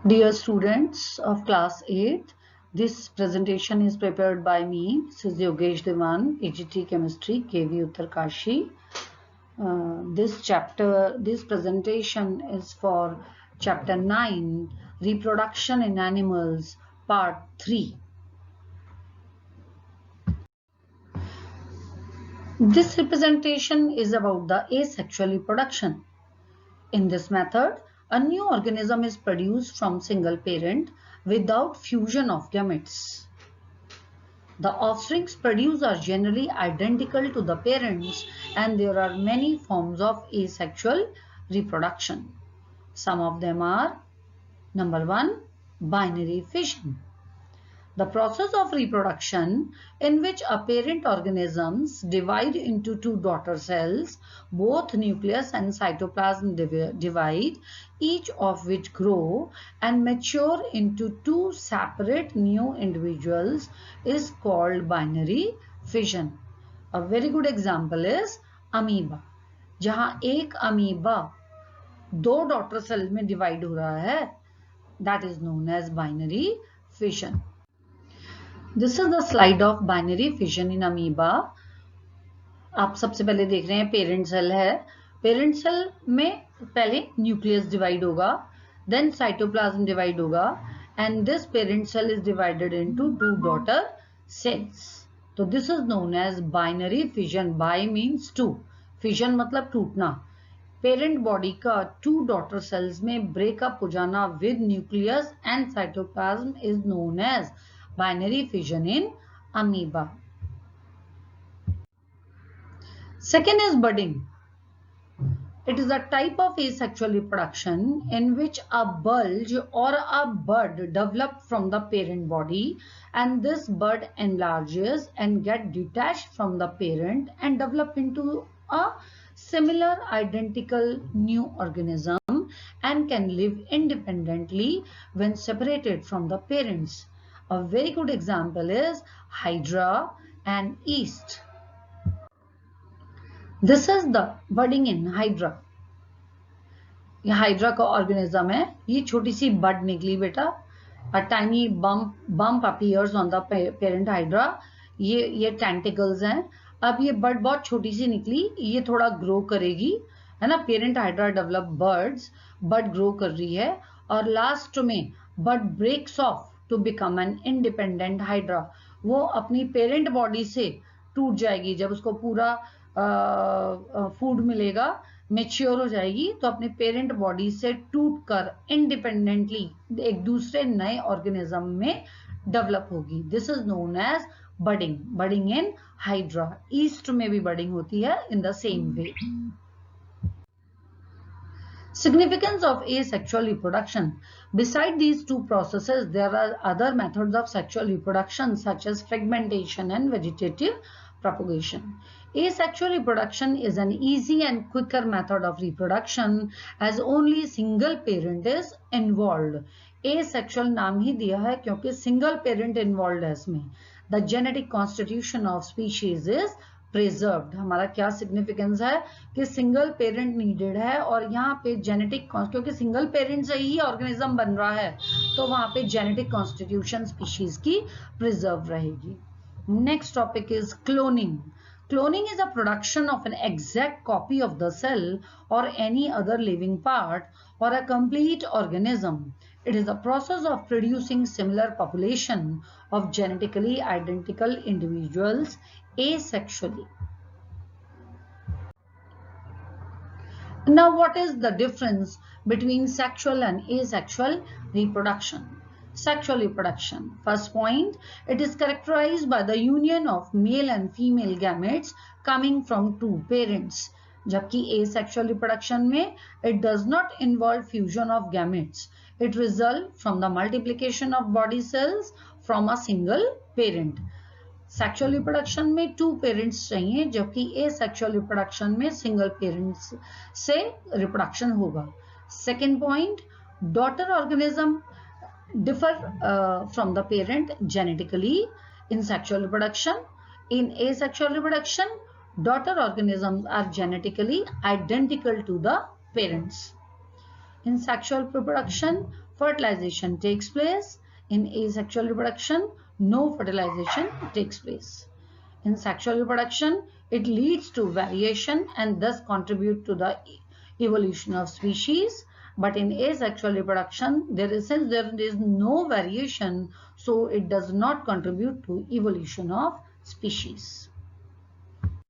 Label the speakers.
Speaker 1: Dear students of class 8, this presentation is prepared by me. This is Yogesh Devan, AGT Chemistry, KV Uttarkashi. This presentation is for chapter 9, Reproduction in Animals, part 3. This representation is about the asexual reproduction. In this method, a new organism is produced from single parent without fusion of gametes. The offsprings produced are generally identical to the parents, and there are many forms of asexual reproduction. Some of them are: number 1, binary fission. The process of reproduction in which a parent organisms divide into two daughter cells, both nucleus and cytoplasm divide, each of which grow and mature into two separate new individuals, is called binary fission. A very good example is amoeba. जहां एक amoeba दो daughter cell में divide हो रहा है, that is known as binary fission. This is the slide of binary fission in amoeba. आप सबसे पहले देख रहे हैं पेरेंट सेल है. पेरेंट सेल में पहले न्यूक्लियस डिवाइड होगा, देन साइटोप्लाज्म डिवाइड होगा, and this parent cell is divided into two daughter cells. तो this is known as binary fission. Bi means two, fission मतलब टूटना. पेरेंट बॉडी का two daughter cells में breakup हो जाना with nucleus and cytoplasm is known as binary fission in amoeba. Second is budding. It is a type of asexual reproduction in which a bulge or a bud develops from the parent body, and this bud enlarges and get detached from the parent and develop into a similar identical new organism and can live independently when separated from the parents. A very good example is Hydra and yeast. This is the budding in Hydra. ये hydra का organism है. ये छोटी सी बड निकली बेटा. A tiny bump appears on the parent hydra. ये tentacles हैं. अब ये बड बहुत छोटी सी निकली, ये थोड़ा ग्रो करेगी, है ना. Parent hydra develop buds, bud grow कर रही है और लास्ट में bud breaks off to become an independent hydra. वो अपनी पेरेंट बॉडी से टूट जाएगी. जब उसको पूरा फूड मिलेगा, मेच्योर हो जाएगी, तो अपने पेरेंट बॉडी से टूटकर इंडिपेंडेंटली एक दूसरे नए ऑर्गेनिज्म में डेवलप होगी. This is known as budding. Budding in hydra. Yeast में भी बडिंग होती है in the same way. Significance of asexual reproduction. Beside these two processes, there are other methods of sexual reproduction such as fragmentation and vegetative propagation. Asexual reproduction is an easy and quicker method of reproduction as only single parent is involved. Asexual नाम ही दिया है क्योंकि single parent involved है इसमें. The genetic constitution of species is preserved. हमारा क्या significance है कि सिंगल पेरेंट नीडेड है और यहाँ पे जेनेटिक, क्योंकि सिंगल पेरेंट से ही ऑर्गेनिज्म बन रहा है, तो वहां पे जेनेटिक कॉन्स्टिट्यूशन स्पीशीज की प्रिजर्व रहेगी. Next topic is cloning. Cloning is a production of an exact copy of the cell or any other living part or a complete organism. It is a process of producing similar population of genetically identical individuals asexually. Now, what is the difference between sexual and asexual reproduction? Sexual reproduction. First point, it is characterized by the union of male and female gametes coming from two parents. जबकि asexual reproduction में it does not involve fusion of gametes. It results from the multiplication of body cells from a single parent. Sexual reproduction में to parents चाहिए, जबकि asexual reproduction में single parents से reproduction होगा. Second point, daughter organism differ from the parent genetically in sexual reproduction. In asexual reproduction, daughter organisms are genetically identical to the parents. In sexual reproduction, fertilization takes place. In asexual reproduction, no fertilization takes place. In sexual reproduction, it leads to variation and thus contribute to the evolution of species. But in asexual reproduction, since there is no variation, so it does not contribute to evolution of species.